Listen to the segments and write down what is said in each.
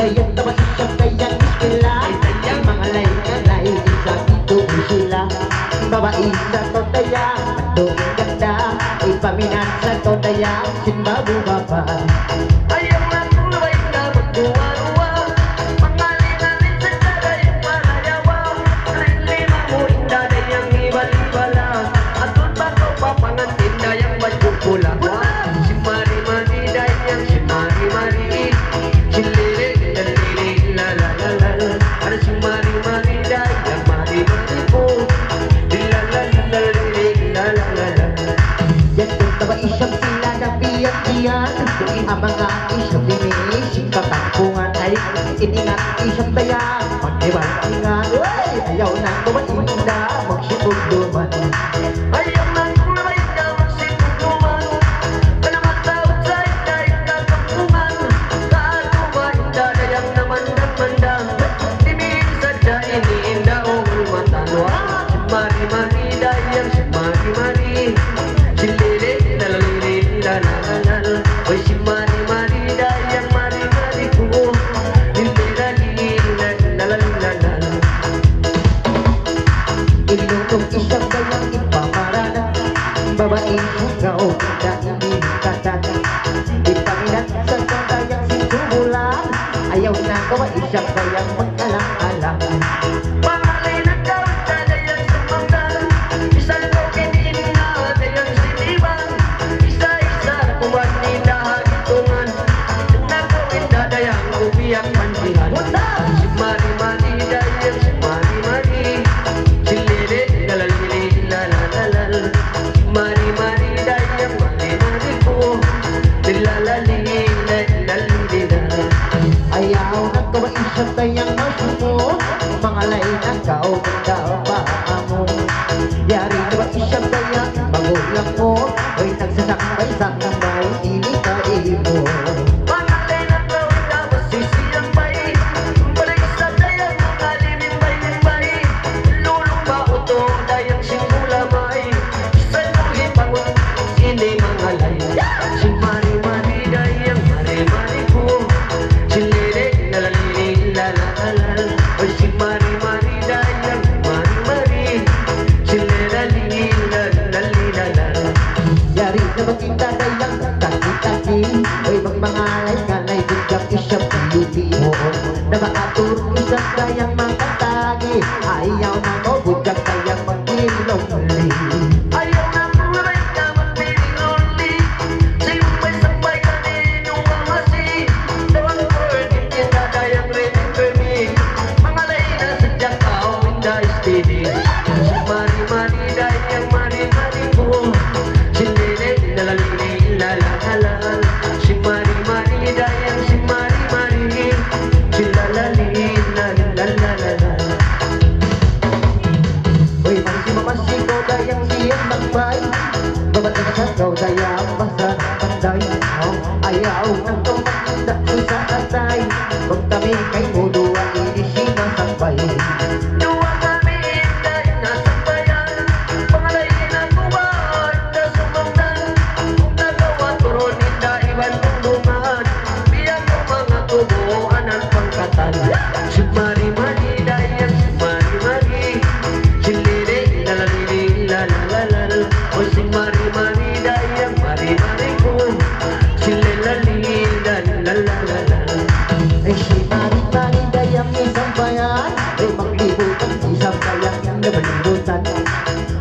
Dayan naman isang kayang iskila mga lay-alay isa dito sila babae sa totaya atong ganda ipaminat sa totaya simbabu baba ayaw na kulay na magduwa-duwa pangalinganin sa taday malayawa lima mo inda dayang ibal-ibala atun ba ko papangantin dayang magpupula si Mari-Mari dayang si Mari-Mari silili dalili la la la la ada si Mari-Mari dayang Mari-Mari po la la la la la la la yan kung taba isang sila na biyak-biyan ang mga isang binising katampungan ay iningat isang daya pag-ibang-ingan ayaw na kumainda magsipog duman ayaw na kulay na magsipog duman kanamatawag sa ikay katampungan kaatumainda dayang namandang-mandang diming sadya iniinda o matanwa Mari-Mari dayang si Mari-Mari silili nalalili lalalala oy si Mari-Mari dayang Mari-Mari ko nililali lalalala ilutong isang dayang ipamarana babae ikaw na hindi tatata ipaminat sa dayang sisumulan ayaw na gawa isang dayang magkalang-alang pangalay na daw dayang sumanggal isang kokitin na dayang siniban isa-isa kuwan ni dahagitungan nagawin na dayang ubiyak pansihan si Mari-Mari dayang si Mari-Mari silili nalalili lalalal Mari-Mari dayang Mari-Mari ko nilalali lalalili ayaw na gawa isang dayang masumo mga lay na kauganda mo yari na ba isang dayang magulang mo ay nagsasakbay sa kamay ini ka mo mga lay na kauganda masisiyang bay balay sa dayang mga limin-bay-bay lulong ba uto dayang simulamay sa luhin pangon ini mga lay si Mari-Mari dayang Mari-Mari ko silili nalalili lalalal oy si Mari-Mari dayang Mari-Mari silili lalalala yari na magkita dayang taki-taki oy magmangalay kalay bigyan isang beauty na maatur isang dayang makatagi ayaw na mo bigyan dayang magkilongli ayaw na kulay na magkilongli simbay-sambay ka ninong mamasi dawang burning kita dayang ready-ready mga lay na sadyang kao inda steady si Mari-Mari dayang Mari-Mari ko silili nalalili lalalal si Mari-Mari dayang si Mari-Mari silalali lalalala oy mamasi ko dayang siyang magbay babatay sa ikaw dayang basa panday ayaw nang tumakda sa atay kung kami kay muduwa hindi sinasakbay duwa kami inday nasakbayan pangalay na kuwaan na sumangdan kung nagawa turon inda iwan tundungan biyan ng mga tubuan ang pangkatan si Mari-Mari dayang si Mari-Mari silili nalalili lalalal o si Mari-Mari dayang Mari-Mari ko silili lalalala ay si Mari-Mari dayang isang bayan ay maglibutan isang bayan na malibutan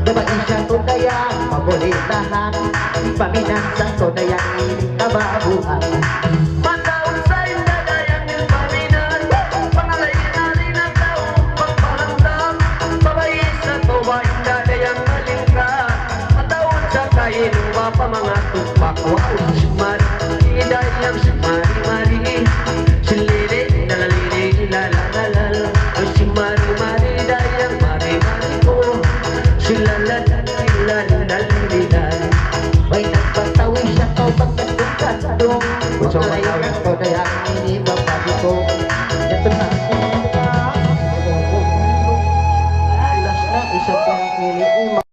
diba isang tunaya pabulitahan ipaminat sa tunayang inikababuhan matawag sa inda dayang ipaminat pangalay na rin ang tao pagpahamdam babae sa tuwa inda dayang malingka matawag sa kain pa mga tupakwa si Mari-Mari dayang si Mari-Mari silili nalalili lalalal o si Mari-Mari dayang Mari-Mari ko silalali lalalilal may nagpatawi siya to pagkatong katong kung sa layo ng to dayang ini babadi ko ito na